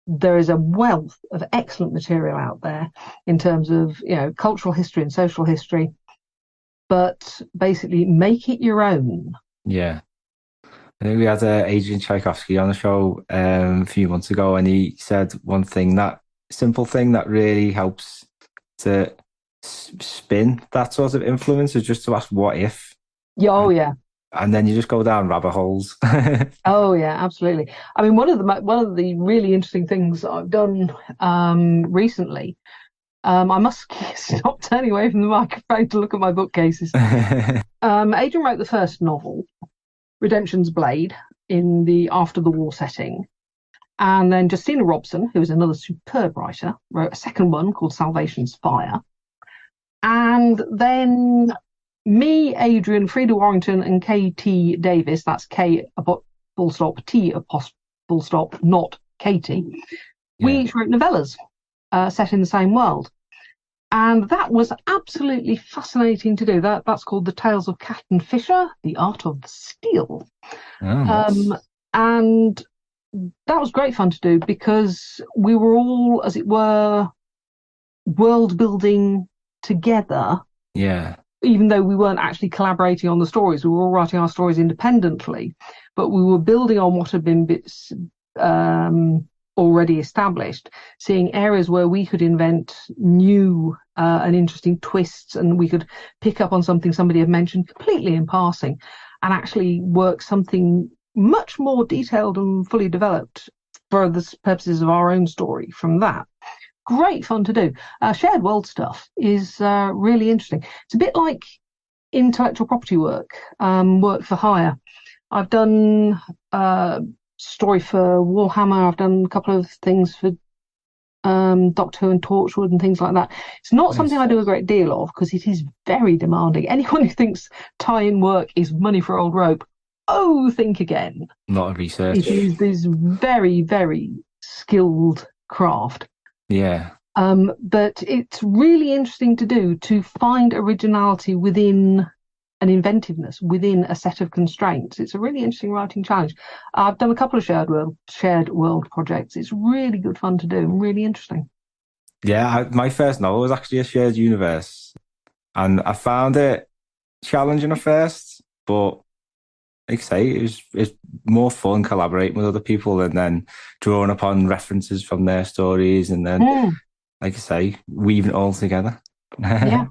there is a wealth of excellent material out there in terms of, cultural history and social history. But basically, make it your own. Yeah. I think we had Adrian Tchaikovsky on the show a few months ago, and he said one thing, that simple thing that really helps to spin that sort of influence is just to ask what if. Oh, yeah. And then you just go down rabbit holes. Oh, yeah, absolutely. I mean, one of the really interesting things I've done recently, I must stop turning away from the microphone to look at my bookcases. Adrian wrote the first novel, Redemption's Blade, in the after the war setting. And then Justina Robson, who is another superb writer, wrote a second one called Salvation's Fire. And then me, Adrian, Frida Warrington, and K.T. Davis, that's K full stop, T full stop, not Katie, we each wrote novellas set in the same world. And that was absolutely fascinating to do. That's called The Tales of Cat and Fisher, The Art of the Steal. And that was great fun to do because we were all, as it were, world building together. Yeah. Even though we weren't actually collaborating on the stories, we were all writing our stories independently, but we were building on what had been already established, seeing areas where we could invent new and interesting twists, and we could pick up on something somebody had mentioned completely in passing and actually work something much more detailed and fully developed for the purposes of our own story from that. Great fun to do. Shared world stuff is really interesting. It's a bit like intellectual property work, work for hire. I've done story for Warhammer. I've done a couple of things for Doctor Who and Torchwood and things like that. It's not something I do a great deal of because it is very demanding. Anyone who thinks tie-in work is money for old rope, think again. Not a research. It is this very, very skilled craft. Yeah. But it's really interesting to do, to find originality within an inventiveness, within a set of constraints. It's a really interesting writing challenge. I've done a couple of shared world projects. It's really good fun to do and really interesting. Yeah, my first novel was actually a shared universe, and I found it challenging at first, but like I say, it's more fun collaborating with other people and then drawing upon references from their stories and then, like I say, weaving it all together. Yeah.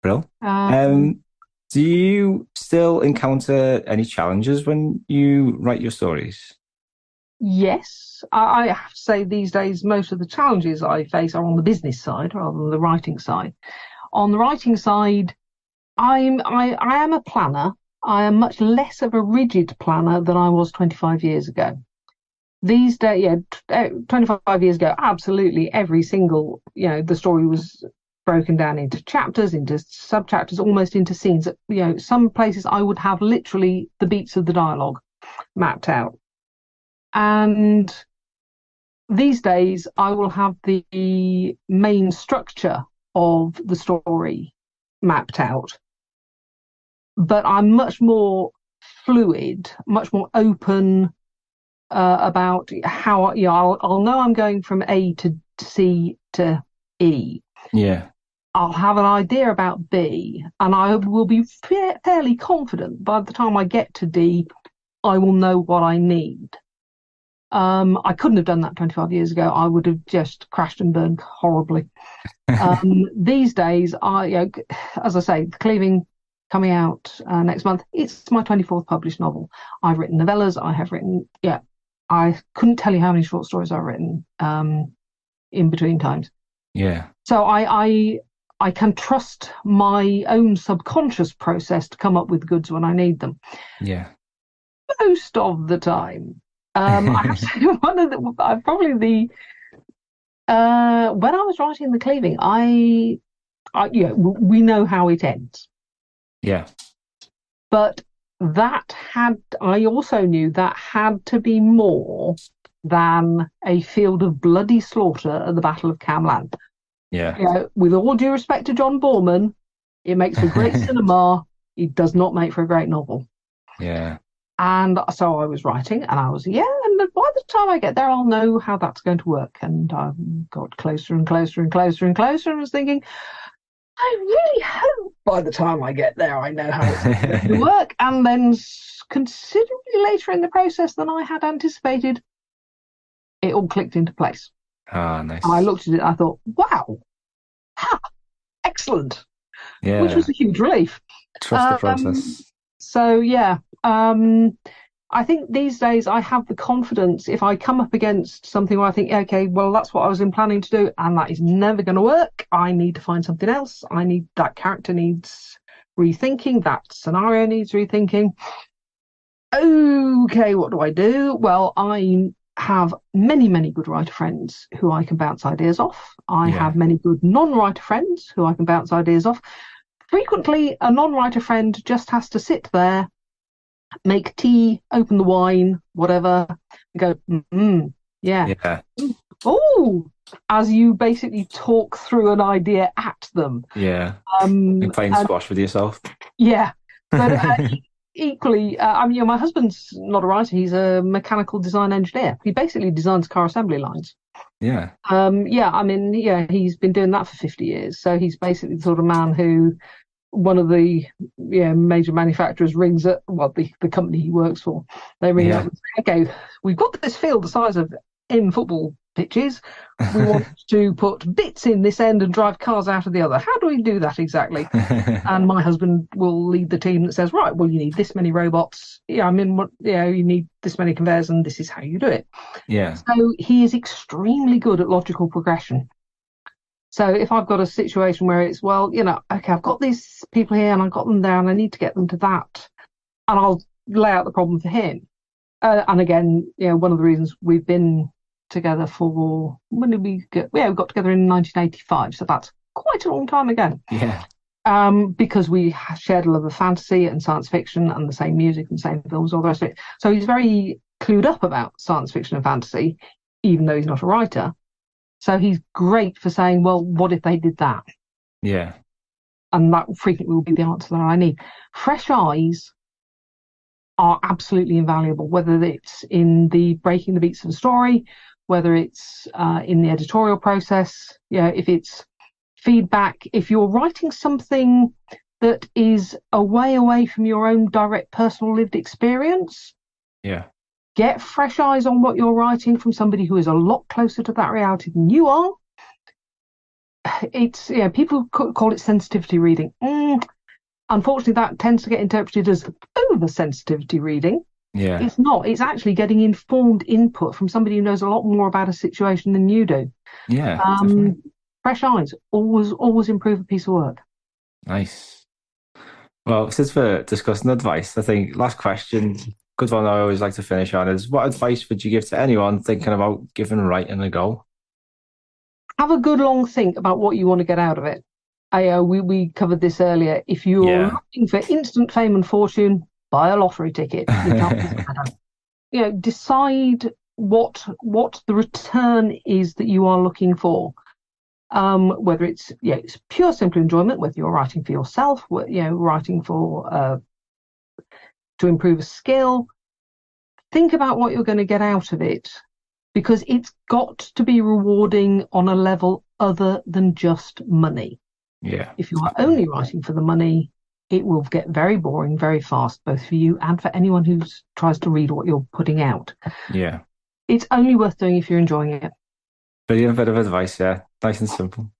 Brill. Do you still encounter any challenges when you write your stories? Yes. I have to say these days, most of the challenges I face are on the business side rather than the writing side. On the writing side, I am a planner. I am much less of a rigid planner than I was 25 years ago. These days, 25 years ago, absolutely every single, the story was broken down into chapters, into sub-chapters, almost into scenes. Some places I would have literally the beats of the dialogue mapped out. And these days I will have the main structure of the story mapped out, but I'm much more fluid, much more open about how I'll know I'm going from A to C to E. Yeah. I'll have an idea about B, and I will be fairly confident by the time I get to D, I will know what I need. I couldn't have done that 25 years ago. I would have just crashed and burned horribly. These days, as I say, Cleaving coming out next month. It's my 24th published novel. I've written novellas. I have written, I couldn't tell you how many short stories I've written in between times. Yeah. So I can trust my own subconscious process to come up with goods when I need them. Yeah. Most of the time. I have to say, when I was writing The Cleaving, we know how it ends. Yeah. But I also knew that had to be more than a field of bloody slaughter at the Battle of Camlan. Yeah. With all due respect to John Borman, it makes for great cinema. It does not make for a great novel. Yeah. And so I was writing, and I was, and by the time I get there, I'll know how that's going to work. And I got closer and closer and closer and closer, and was thinking, I really hope by the time I get there, I know how it's going to work. And then considerably later in the process than I had anticipated, it all clicked into place. Ah, nice. And I looked at it, I thought, wow, excellent. Yeah. Which was a huge relief. Trust the process. So, I think these days I have the confidence if I come up against something where I think, okay, well, that's what I was planning to do, and that is never going to work. I need to find something else. That character needs rethinking. That scenario needs rethinking. Okay, what do I do? Well, I have many, many good writer friends who I can bounce ideas off. I have many good non-writer friends who I can bounce ideas off. Frequently, a non-writer friend just has to sit there, make tea, open the wine, whatever, and go, Yeah. Oh, as you basically talk through an idea at them. Yeah. Like playing squash with yourself. Yeah. But equally, my husband's not a writer. He's a mechanical design engineer. He basically designs car assembly lines. Yeah. He's been doing that for 50 years. So he's basically the sort of man who one of the major manufacturers rings at the company he works for. They ring up and say, okay, we've got this field the size of M football pitches. We want to put bits in this end and drive cars out of the other. How do we do that exactly? And my husband will lead the team that says, right, well, you need this many robots. You need this many conveyors, and this is how you do it. Yeah. So he is extremely good at logical progression. So if I've got a situation where it's, okay, I've got these people here and I've got them there and I need to get them to that, and I'll lay out the problem for him. And again, one of the reasons we've been together for, when did we get? We got together in 1985, so that's quite a long time ago. Yeah. Because we shared a love of fantasy and science fiction and the same music and the same films, all the rest of it. So he's very clued up about science fiction and fantasy, even though he's not a writer. So he's great for saying, well, what if they did that? Yeah. And that frequently will be the answer that I need. Fresh eyes are absolutely invaluable, whether it's in the breaking the beats of the story, whether it's in the editorial process, if it's feedback, if you're writing something that is a way away from your own direct personal lived experience. Yeah. Get fresh eyes on what you're writing from somebody who is a lot closer to that reality than you are. It's, people call it sensitivity reading. Unfortunately, that tends to get interpreted as over-sensitivity reading. Yeah. It's not. It's actually getting informed input from somebody who knows a lot more about a situation than you do. Yeah. Fresh eyes always improve a piece of work. Nice. Well, since we're discussing advice, I think last question, good one I always like to finish on, is what advice would you give to anyone thinking about giving writing a go? Have a good long think about what you want to get out of it. We covered this earlier. If you're looking for instant fame and fortune, buy a lottery ticket. Decide what the return is that you are looking for. Whether it's pure simple enjoyment, whether you're writing for yourself, writing for to improve a skill. Think about what you're going to get out of it, because it's got to be rewarding on a level other than just money. Yeah. If you are only writing for the money, it will get very boring very fast, both for you and for anyone who tries to read what you're putting out. Yeah. It's only worth doing if you're enjoying it. Brilliant bit of advice, yeah. Nice and simple.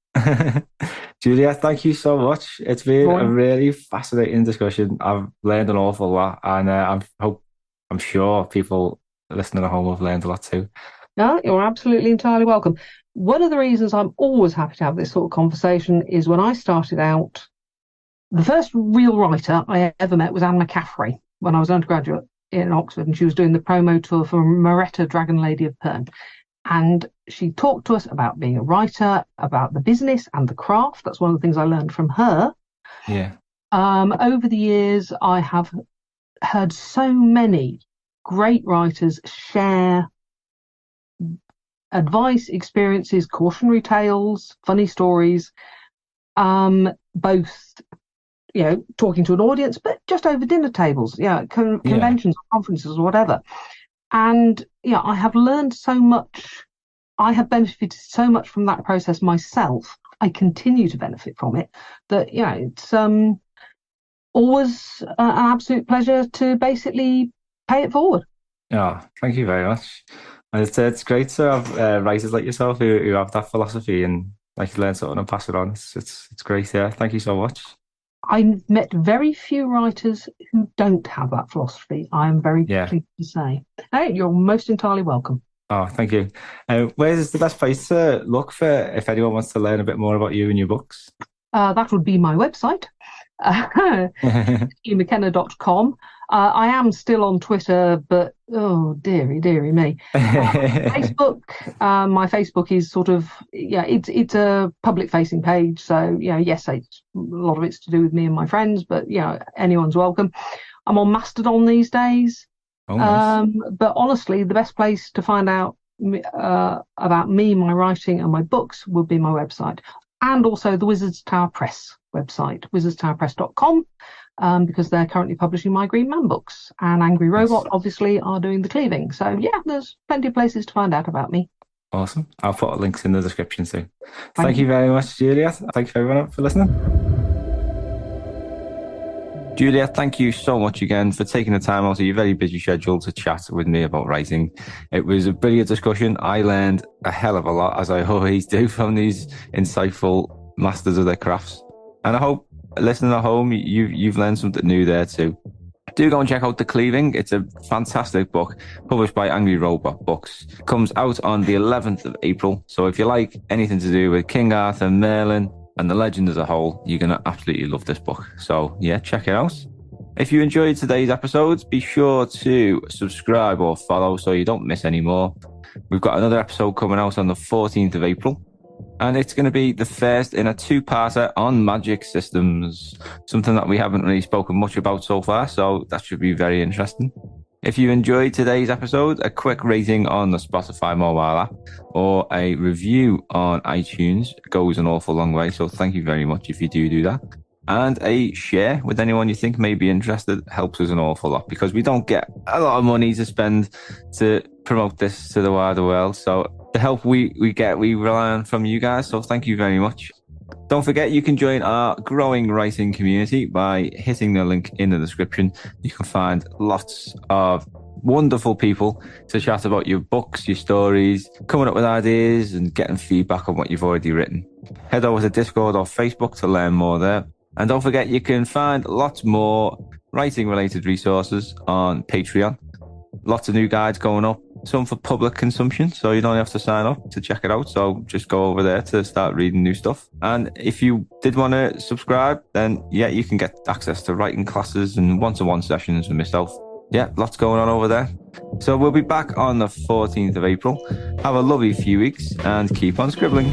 Juliet, thank you so much. It's been a really fascinating discussion. I've learned an awful lot, and I'm sure people listening at home have learned a lot too. No, you're absolutely entirely welcome. One of the reasons I'm always happy to have this sort of conversation is when I started out, the first real writer I ever met was Anne McCaffrey when I was an undergraduate in Oxford, and she was doing the promo tour for Moretta, Dragon Lady of Pern. And she talked to us about being a writer, about the business and the craft. That's one of the things I learned from her. Yeah. Over the years, I have heard so many great writers share advice, experiences, cautionary tales, funny stories, both, talking to an audience, but just over dinner tables, conventions, conferences, or whatever. And I have learned so much. I have benefited so much from that process myself. I continue to benefit from it. That it's always an absolute pleasure to basically pay it forward. Oh, thank you very much. And it's great to have writers like yourself who have that philosophy and like learn something and pass it on. It's great. Yeah, thank you so much. I've met very few writers who don't have that philosophy. I am very pleased to say. Hey, you're most entirely welcome. Oh, thank you. Where's the best place to look for if anyone wants to learn a bit more about you and your books? That would be my website, McKenna.com. I am still on Twitter, but oh, dearie me. Facebook, my Facebook is sort of, it's a public-facing page. So, yes, a lot of it's to do with me and my friends, but, anyone's welcome. I'm on Mastodon these days. Oh, nice. But honestly, the best place to find out about me, my writing, and my books would be my website. And also the Wizards Tower Press website, wizardstowerpress.com, because they're currently publishing my Green Man books. And Angry Robot, obviously, are doing the Cleaving. So, there's plenty of places to find out about me. Awesome. I'll put links in the description too. Thank you very much, Juliet. Thank you everyone for listening. Juliet, thank you so much again for taking the time out of your very busy schedule to chat with me about writing. It was a brilliant discussion. I learned a hell of a lot, as I always do, from these insightful masters of their crafts. And I hope, listening at home, you've learned something new there too. Do go and check out The Cleaving. It's a fantastic book published by Angry Robot Books. It comes out on the 11th of April. So if you like anything to do with King Arthur, Merlin, and the legend as a whole, you're going to absolutely love this book. So check it out. If you enjoyed today's episodes, be sure to subscribe or follow so you don't miss any more. We've got another episode coming out on the 14th of April, and it's going to be the first in a two-parter on magic systems, something that we haven't really spoken much about so far, so that should be very interesting. If you enjoyed today's episode, a quick rating on the Spotify mobile app or a review on iTunes goes an awful long way. So thank you very much if you do that. And a share with anyone you think may be interested helps us an awful lot, because we don't get a lot of money to spend to promote this to the wider world. So the help we rely on from you guys. So thank you very much. Don't forget, you can join our growing writing community by hitting the link in the description. You can find lots of wonderful people to chat about your books, your stories, coming up with ideas and getting feedback on what you've already written. Head over to Discord or Facebook to learn more there. And don't forget, you can find lots more writing-related resources on Patreon. Lots of new guides going up, some for public consumption, so you don't have to sign up to check it out. So just go over there to start reading new stuff. And if you did want to subscribe, then you can get access to writing classes and one-to-one sessions with myself. Lots going on over there. So we'll be back on the 14th of April. Have a lovely few weeks and keep on scribbling.